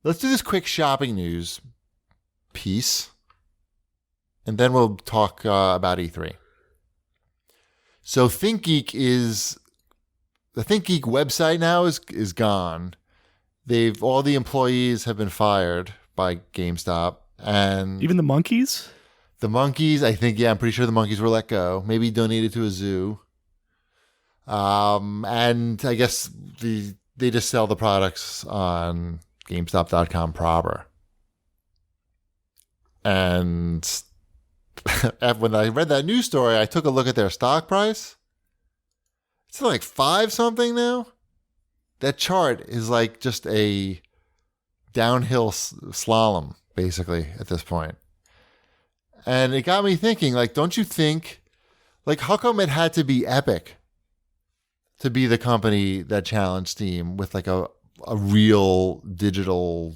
let's do this quick shopping news piece, and then we'll talk about E3. So the Thinkgeek website now is gone. All the employees have been fired by GameStop, and even the monkeys. The monkeys, I think, I'm pretty sure the monkeys were let go. Maybe donated to a zoo. And I guess they just sell the products on GameStop.com proper. And when I read that news story, I took a look at their stock price. It's like 5 something now. That chart is like just a downhill slalom, basically, at this point. And it got me thinking, like, don't you think, like, how come it had to be Epic to be the company that challenged Steam with, like, a real digital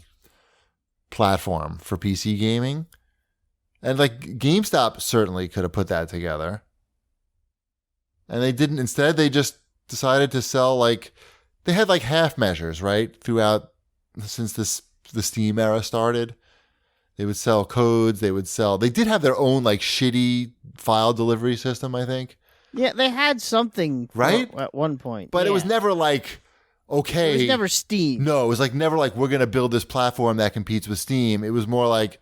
platform for PC gaming? And, like, GameStop certainly could have put that together. And they didn't. Instead, they just decided to sell, like, they had, like, half measures, right? Throughout, since the Steam era started. They would sell codes. They did have their own, like, shitty file delivery system, I think. Yeah, they had something right at one point. But it was never like, okay. It was never Steam. No, it was like never like, we're going to build this platform that competes with Steam. It was more like,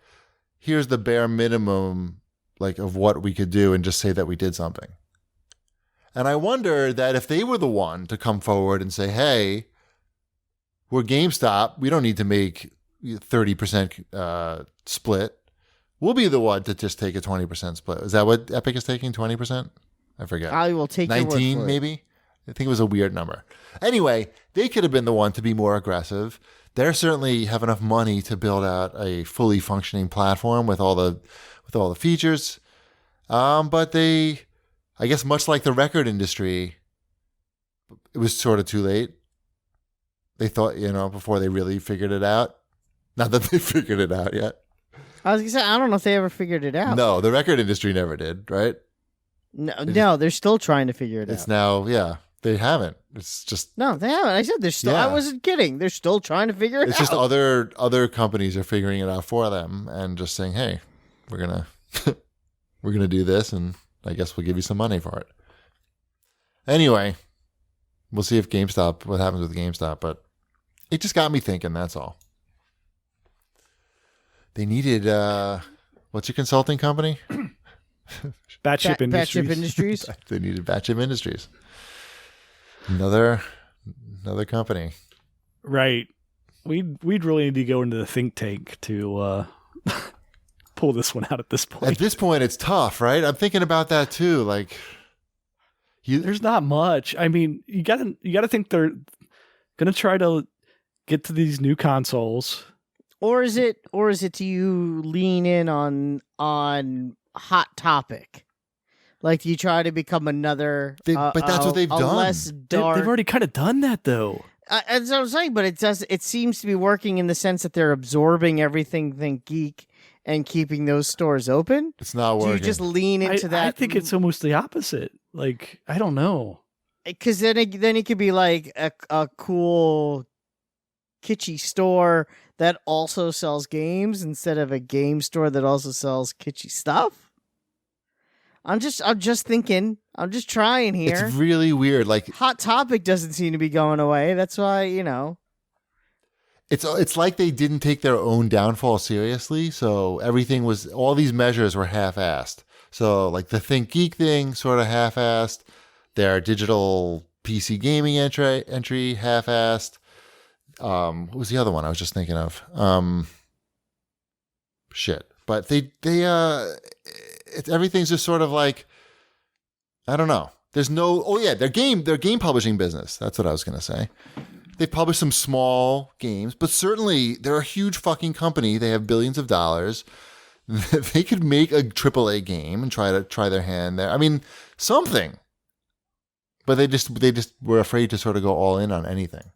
here's the bare minimum, like, of what we could do and just say that we did something. And I wonder that if they were the one to come forward and say, hey, we're GameStop, we don't need to make 30% split. We'll be the one to just take a 20% split. Is that what Epic is taking? 20%? I forget. I will take 19, maybe? I think it was a weird number. Anyway, they could have been the one to be more aggressive. They certainly have enough money to build out a fully functioning platform with all the features. But they, I guess, much like the record industry, it was sort of too late. They thought, before they really figured it out. Not that they figured it out yet. I was going to say, I don't know if they ever figured it out. No, the record industry never did, right? No, they're still trying to figure it out. It's now, they haven't. It's just... No, they haven't. I said they're still... I wasn't kidding. They're still trying to figure it out. It's just other companies are figuring it out for them and just saying, hey, we're gonna do this, and I guess we'll give you some money for it. Anyway, we'll see what happens with GameStop, but it just got me thinking, that's all. They needed, what's your consulting company? Batship Industries. They needed Batship Industries. Another company. Right. We'd really need to go into the think tank to pull this one out at this point. At this point, it's tough, right? I'm thinking about that too. Like, there's not much. I mean, you gotta think they're gonna try to get to these new consoles. Or is it do you lean in on Hot Topic? Like, do you try to become another but that's what they've done. Less dark... They've already kind of done that though. That's what I'm saying, but it seems to be working in the sense that they're absorbing everything Thinkgeek and keeping those stores open. It's not working. Do you just lean into that? I think it's almost the opposite. Like, I don't know. Because then it could be like a cool kitschy store that also sells games instead of a game store that also sells kitschy stuff. I'm just thinking. I'm just trying here. It's really weird. Like, Hot Topic doesn't seem to be going away. That's why, It's like they didn't take their own downfall seriously. So all these measures were half-assed. So like the Thinkgeek thing, sort of half-assed. Their digital PC gaming entry half-assed. What was the other one I was just thinking of? But everything's just sort of like, I don't know. There's no, their game publishing business. That's what I was going to say. They've published some small games, but certainly they're a huge fucking company. They have billions of dollars. They could make a AAA game and try their hand there. I mean, something. But they just were afraid to sort of go all in on anything.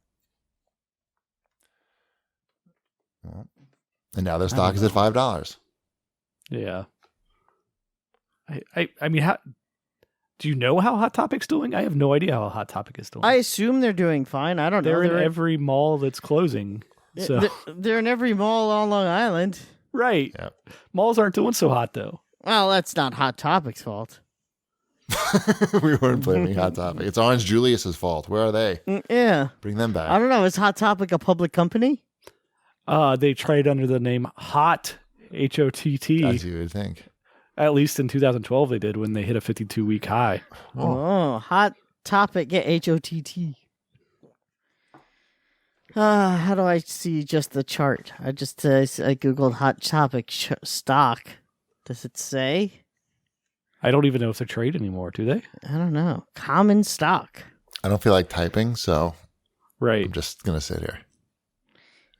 Well, and now their stock is at $5. Yeah. I mean, do you know how Hot Topic's doing? I have no idea how Hot Topic is doing. I assume they're doing fine. I don't know. They're in every mall that's closing. So They're in every mall on Long Island. right, Yep. malls aren't doing so hot though. Well, that's not Hot Topic's fault. We weren't blaming Hot Topic. It's Orange Julius's fault. Where are they? Yeah. Bring them I back. don't know. Is Hot Topic a public company? They trade under the name Hot As HOTT. you would think. At least in 2012, they did when they hit a 52-week high. Oh, Hot Topic. Yeah, HOTT. How do I see just the chart? I Googled Hot Topic stock. Does it say? I don't even know if they trade anymore, do they? I don't know. Common stock. I don't feel like typing, so Right. I'm just going to sit here.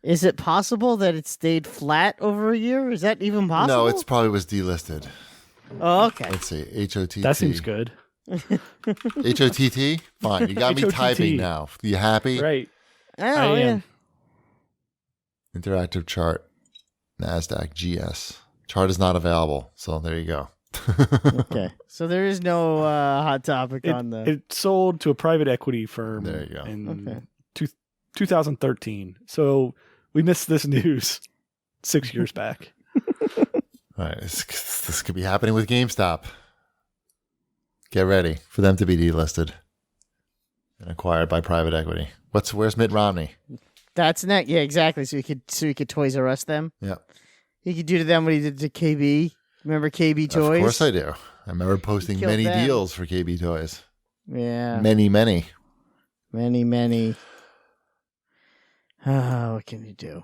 Is it possible that it stayed flat over a year? Is that even possible? No, it's probably was delisted. Oh, okay. Let's see. HOTT. That seems good. HOTT? Fine. You got me HOTT. typing now. You happy? Right. Oh, I yeah. am. Interactive chart. NASDAQ GS. Chart is not available. So there you go. Okay. So there is no Hot Topic on the. It sold to a private equity firm There you go. in Okay. 2013. So we missed this news 6 years back. All right. This could be happening with GameStop. Get ready for them to be delisted and acquired by private equity. Where's Mitt Romney? That's next. Yeah, exactly. So he could Toys R Us them. Yeah. He could do to them what he did to KB. Remember KB Toys? Of course I do. I remember posting killed many them. deals for KB Toys. Yeah. Many. Many. What can you do?